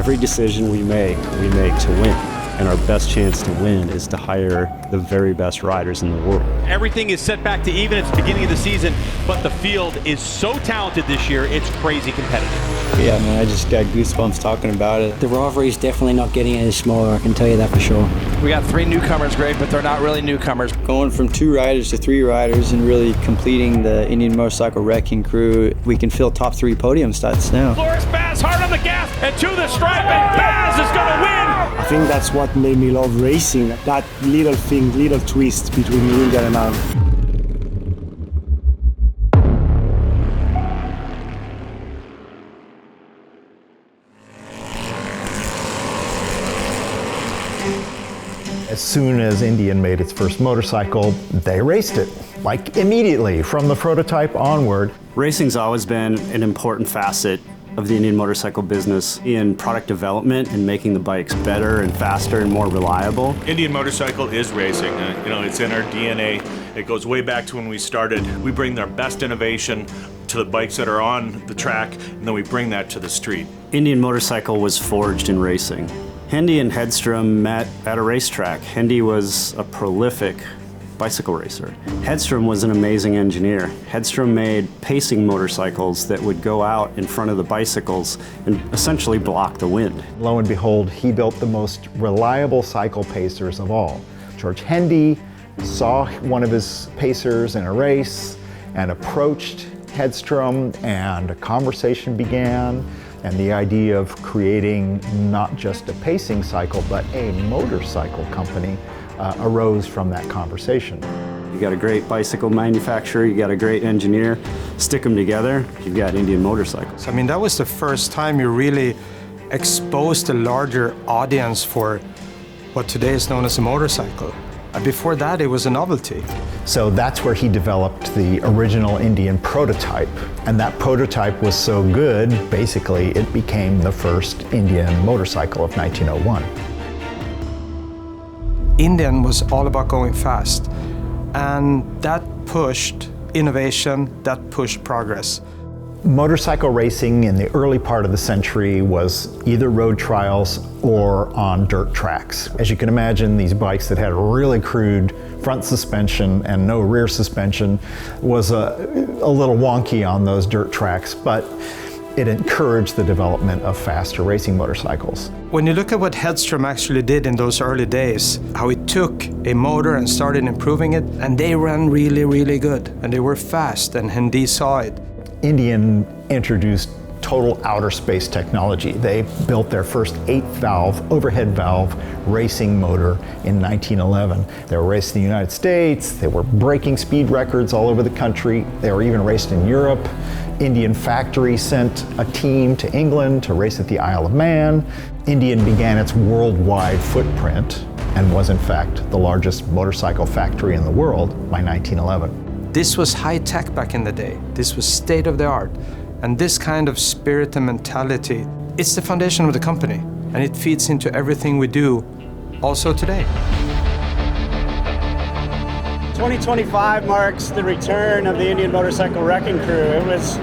Every decision we make to win. And our best chance to win is to hire the very best riders in the world. Everything is set back to even at the beginning of the season, but the field is so talented this year, it's crazy competitive. Yeah, man, I just got goosebumps talking about it. The rivalry is definitely not getting any smaller, I can tell you that for sure. We got 3 newcomers, Greg, but they're not really newcomers. Going from 2 riders to 3 riders and really completing the Indian Motorcycle Wrecking Crew, we can fill top 3 podium stats now. Loris Baz hard on the gas and to the stripe, and Baz is going to win! I think that's what made me love racing, that little thing, little twist between India and Arab. As soon as Indian made its first motorcycle, they raced it, like immediately from the prototype onward. Racing's always been an important facet of the Indian motorcycle business in product development and making the bikes better and faster and more reliable. Indian motorcycle is racing. It's in our DNA. It goes way back to when we started. We bring our best innovation to the bikes that are on the track, and then we bring that to the street. Indian motorcycle was forged in racing. Hendy and Hedstrom met at a racetrack. Hendy was a prolific bicycle racer. Hedstrom was an amazing engineer. Hedstrom made pacing motorcycles that would go out in front of the bicycles and essentially block the wind. Lo and behold, he built the most reliable cycle pacers of all. George Hendy saw one of his pacers in a race and approached Hedstrom, and a conversation began, and the idea of creating not just a pacing cycle but a motorcycle company arose from that conversation. You got a great bicycle manufacturer, you got a great engineer, stick them together, you've got Indian motorcycles. I mean, that was the first time you really exposed a larger audience for what today is known as a motorcycle. Before that, it was a novelty. So that's where he developed the original Indian prototype. And that prototype was so good, basically, it became the first Indian motorcycle of 1901. Indian was all about going fast, and that pushed innovation, that pushed progress. Motorcycle racing in the early part of the century was either road trials or on dirt tracks. As you can imagine, these bikes that had really crude front suspension and no rear suspension was a little wonky on those dirt tracks, but it encouraged the development of faster racing motorcycles. When you look at what Hedstrom actually did in those early days, how he took a motor and started improving it, and they ran really, really good, and they were fast, and Hendy saw it. Indian introduced total outer space technology. They built their first 8-valve, overhead valve racing motor in 1911. They were raced in the United States, they were breaking speed records all over the country, they were even raced in Europe. Indian Factory sent a team to England to race at the Isle of Man. Indian began its worldwide footprint and was in fact the largest motorcycle factory in the world by 1911. This was high tech back in the day. This was state of the art. And this kind of spirit and mentality, it's the foundation of the company. And it feeds into everything we do also today. 2025 marks the return of the Indian Motorcycle Wrecking Crew. It was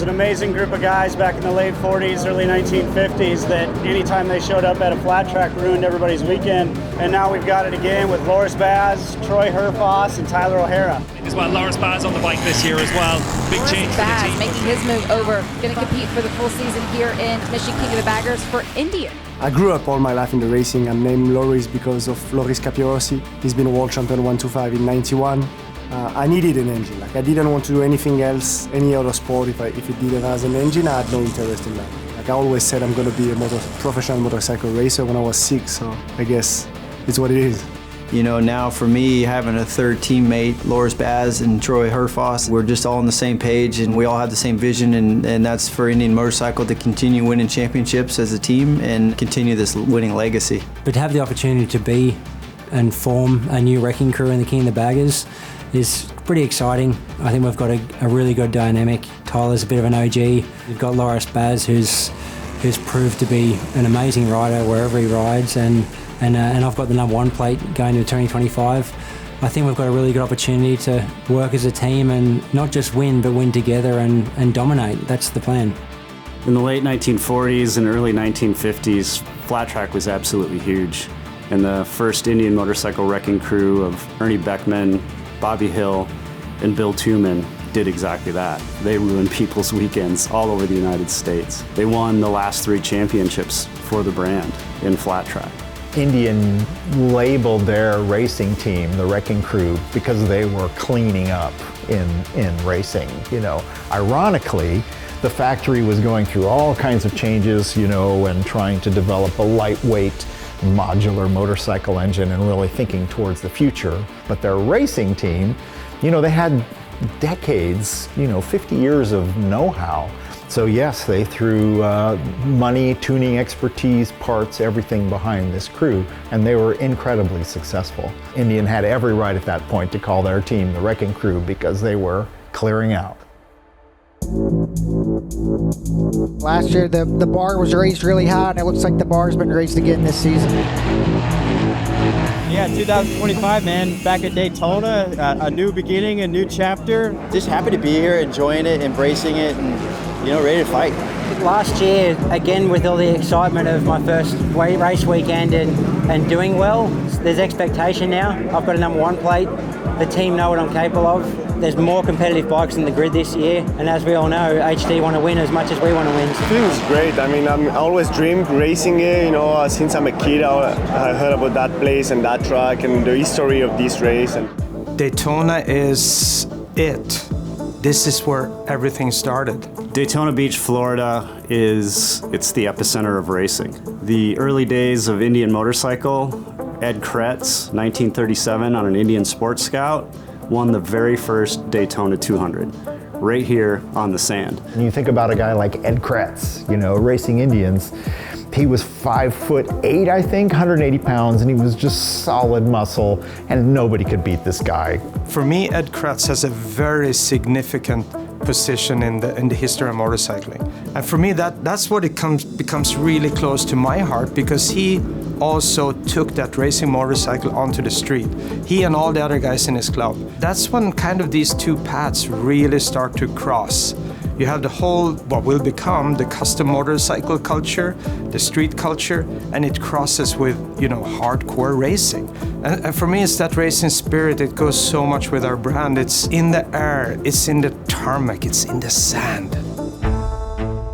an amazing group of guys back in the late 40s, early 1950s that anytime they showed up at a flat track ruined everybody's weekend. And now we've got it again with Loris Baz, Troy Herfoss, and Tyler O'Hara. As well, Loris Baz on the bike this year as well. Big change for the team. Making his move over, going to compete for the full season here in Mission King of the Baggers for Indian. I grew up all my life in the racing. I'm named Loris because of Loris Capirossi. He's been a world champion 125 in 91. I needed an engine. I didn't want to do anything else, any other sport. If it didn't have an engine, I had no interest in that. I always said I'm going to be a professional motorcycle racer when I was 6, so I guess it's what it is. You know, now for me, having a third teammate, Loris Baz and Troy Herfoss, we're just all on the same page and we all have the same vision, and that's for Indian Motorcycle to continue winning championships as a team and continue this winning legacy. But to have the opportunity to be and form a new wrecking crew in the King of the Baggers is pretty exciting. I think we've got a really good dynamic. Tyler's a bit of an OG. We've got Loris Baz, who's proved to be an amazing rider wherever he rides, and I've got the #1 plate going to 2025. I think we've got a really good opportunity to work as a team and not just win, but win together and dominate. That's the plan. In the late 1940s and early 1950s, flat track was absolutely huge. And the first Indian motorcycle wrecking crew of Ernie Beckman, Bobby Hill, and Bill Tuman did exactly that. They ruined people's weekends all over the United States. They won the last 3 championships for the brand in flat track. Indian labeled their racing team the Wrecking Crew because they were cleaning up in racing. You know, ironically, the factory was going through all kinds of changes, you know, and trying to develop a lightweight modular motorcycle engine and really thinking towards the future. But their racing team, you know, they had decades, you know, 50 years of know-how. So yes, they threw money, tuning expertise, parts, everything behind this crew, and they were incredibly successful. Indian had every right at that point to call their team the Wrecking Crew because they were clearing out. Last year the bar was raised really high, and it looks like the bar's been raised again this season. Yeah, 2025, man, back at Daytona, a new beginning, a new chapter. Just happy to be here, enjoying it, embracing it, and, you know, ready to fight. Last year, again, with all the excitement of my first race weekend and doing well, there's expectation now. I've got a number 1 plate. The team know what I'm capable of. There's more competitive bikes in the grid this year, and as we all know, HD want to win as much as we want to win. It feels great. I mean, I always dreamed racing here, you know, since I'm a kid. I heard about that place and that track and the history of this race. And Daytona is it. This is where everything started. Daytona Beach, Florida it's the epicenter of racing. The early days of Indian motorcycle, Ed Kretz, 1937 on an Indian Sports Scout, won the very first Daytona 200, right here on the sand. And you think about a guy like Ed Kretz, you know, racing Indians. He was 5'8", I think, 180 pounds, and he was just solid muscle, and nobody could beat this guy. For me, Ed Kretz has a very significant position in the history of motorcycling. And for me, that's what becomes really close to my heart, because he also took that racing motorcycle onto the street. He and all the other guys in his club. That's when kind of these two paths really start to cross. You have the whole, what will become the custom motorcycle culture, the street culture, and it crosses with, you know, hardcore racing. And for me, it's that racing spirit. It goes so much with our brand. It's in the air, it's in the tarmac, it's in the sand.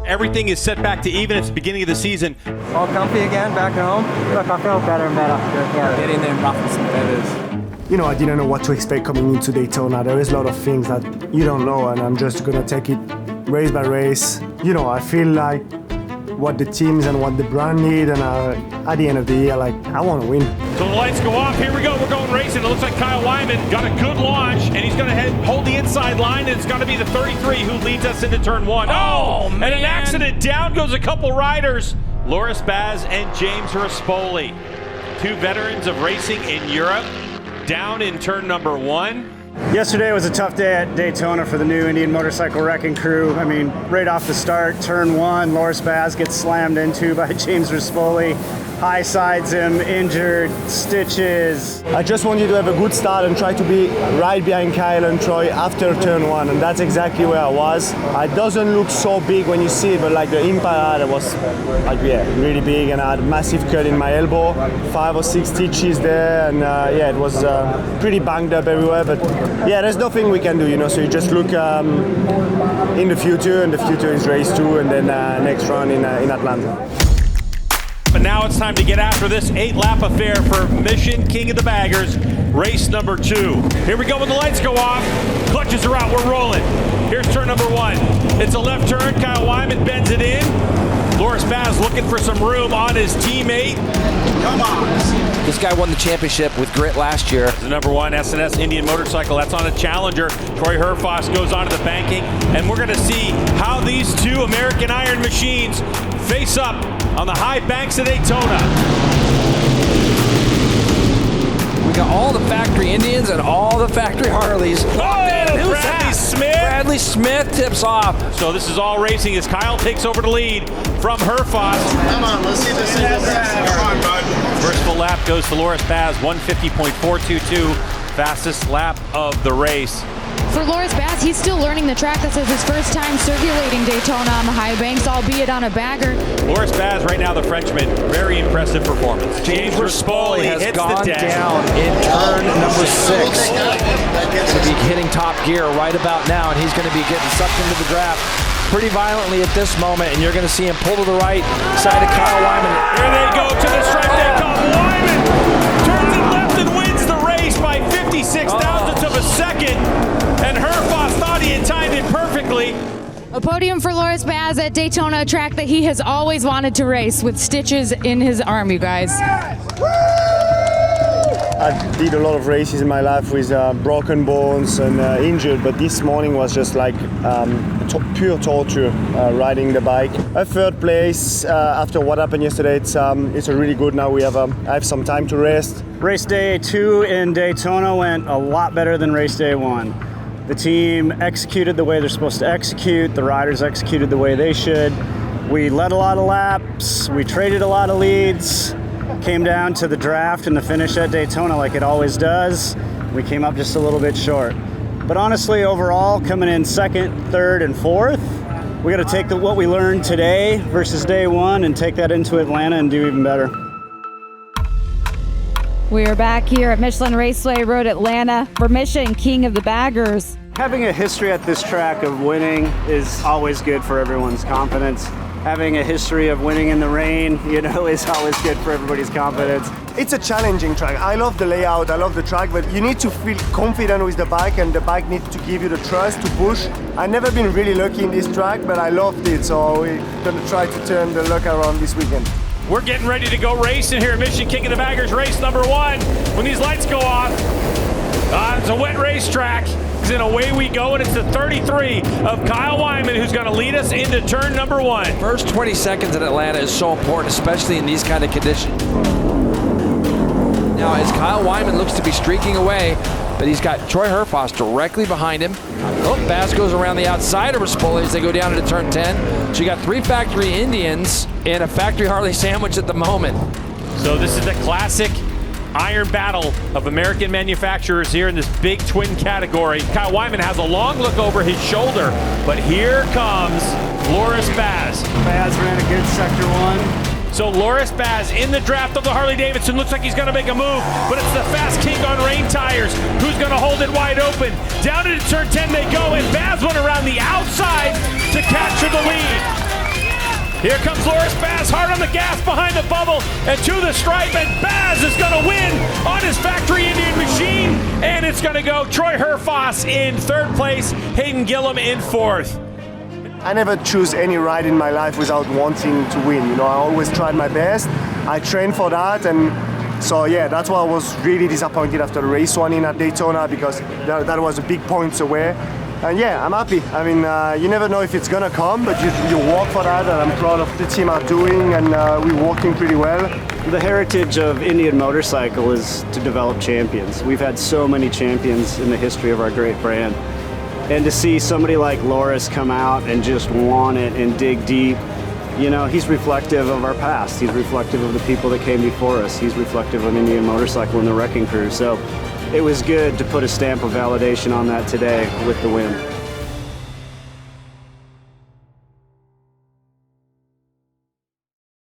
Everything is set back to even. It's the beginning of the season. All comfy again, back home. Look, I feel better and better. Yeah. Get in there and ruffle some feathers. you know, I didn't know what to expect coming into Daytona. There is a lot of things that you don't know, and I'm just gonna take it race by race. You know, I feel like what the teams and what the brand need, and at the end of the year, like, I want to win. So the lights go off. Here we go. We're going racing. It looks like Kyle Wyman got a good launch, and he's going to hold the inside line, and it's going to be the 33 who leads us into turn one. Oh, man. And an accident. Down goes a couple riders. Loris Baz and James Rispoli, two veterans of racing in Europe, down in turn number one. Yesterday was a tough day at Daytona for the new Indian motorcycle wrecking crew. I mean, right off the start, turn one, Loris Baz gets slammed into by James Rispoli. High sides him, injured, stitches. I just want you to have a good start and try to be right behind Kyle and Troy after turn one, and that's exactly where I was. It doesn't look so big when you see it, but like the impact I was like, yeah, really big, and I had a massive cut in my elbow, 5 or 6 stitches there, and yeah, it was pretty banged up everywhere, but yeah, there's nothing we can do, you know, so you just look in the future, and the future is race 2, and then next run in Atlanta. But now it's time to get after this 8-lap affair for Mission King of the Baggers, race number 2. Here we go when the lights go off. Clutches are out, we're rolling. Here's turn number 1. It's a left turn, Kyle Wyman bends it in. Loris Baz looking for some room on his teammate. Come on. This guy won the championship with grit last year. The number 1 SNS Indian motorcycle, that's on a Challenger. Troy Herfoss goes onto the banking, and we're gonna see how these two American Iron machines face up on the high banks of Daytona. We got all the factory Indians and all the factory Harleys. Oh, Bradley Smith! Bradley Smith tips off. So this is all racing as Kyle takes over the lead from Herfoss. Come on, let's see this single fast. Come on, bud. First full lap goes to Loris Baz, 150.422, fastest lap of the race. For Loris Baz, he's still learning the track. This is his first time circulating Daytona on the high banks, albeit on a bagger. Loris Baz, right now, the Frenchman, very impressive performance. James Rispoli has hits gone the deck. down in turn number 6. To be hitting top gear right about now, and he's going to be getting sucked into the draft pretty violently at this moment, and you're going to see him pull to the right side of Kyle Wyman. Here they go to the stripe. They come. Wyman turns it left and wins the race by 56 thousandths of a second. And Herfoss thought he had timed it perfectly. A podium for Loris Baz at Daytona, a track that he has always wanted to race with stitches in his arm, you guys. I did a lot of races in my life with broken bones and injured, but this morning was just like pure torture riding the bike. A third place after what happened yesterday, it's a really good. Now I have some time to rest. Race day 2 in Daytona went a lot better than race day 1. The team executed the way they're supposed to execute. The riders executed the way they should. We led a lot of laps. We traded a lot of leads. Came down to the draft and the finish at Daytona like it always does. We came up just a little bit short. But honestly, overall, coming in 2nd, 3rd, and 4th, we got to take what we learned today versus day 1 and take that into Atlanta and do even better. We are back here at Michelin Raceway Road, Atlanta, for Mission King of the Baggers. Having a history at this track of winning is always good for everyone's confidence. Having a history of winning in the rain, is always good for everybody's confidence. It's a challenging track. I love the layout, I love the track, but you need to feel confident with the bike, and the bike needs to give you the trust to push. I've never been really lucky in this track, but I loved it, so we're gonna try to turn the luck around this weekend. We're getting ready to go racing here at Mission King of the Baggers, race number 1. When these lights go off, it's a wet racetrack. And away we go, and it's the 33 of Kyle Wyman who's going to lead us into turn number 1. First 20 seconds in Atlanta is so important, especially in these kind of conditions. Now, as Kyle Wyman looks to be streaking away, but he's got Troy Herfoss directly behind him. Baz goes around the outside of Rispoli as they go down into turn 10. So you got 3 factory Indians and a factory Harley sandwich at the moment. So this is the classic iron battle of American manufacturers here in this big twin category. Kyle Wyman has a long look over his shoulder, but here comes Loris Baz. Baz ran a good sector 1. So Loris Baz in the draft of the Harley-Davidson looks like he's going to make a move, but it's the Fast King on rain tires who's going to hold it wide open. Down into turn 10 they go, and Baz went around the outside to capture the lead. Here comes Loris Baz, hard on the gas behind the bubble and to the stripe, and Baz is going to win on his factory Indian machine, and it's going to go Troy Herfoss in 3rd place, Hayden Gillum in 4th. I never choose any ride in my life without wanting to win. I always tried my best. I trained for that, and so yeah, that's why I was really disappointed after the race 1 in at Daytona, because that was a big points away. And yeah, I'm happy. I mean, you never know if it's gonna come, but you work for that, and I'm proud of the team are doing, and we're working pretty well. The heritage of Indian Motorcycle is to develop champions. We've had so many champions in the history of our great brand. And to see somebody like Loris come out and just want it and dig deep, he's reflective of our past. He's reflective of the people that came before us. He's reflective of Indian Motorcycle and the Wrecking Crew. So it was good to put a stamp of validation on that today with the win.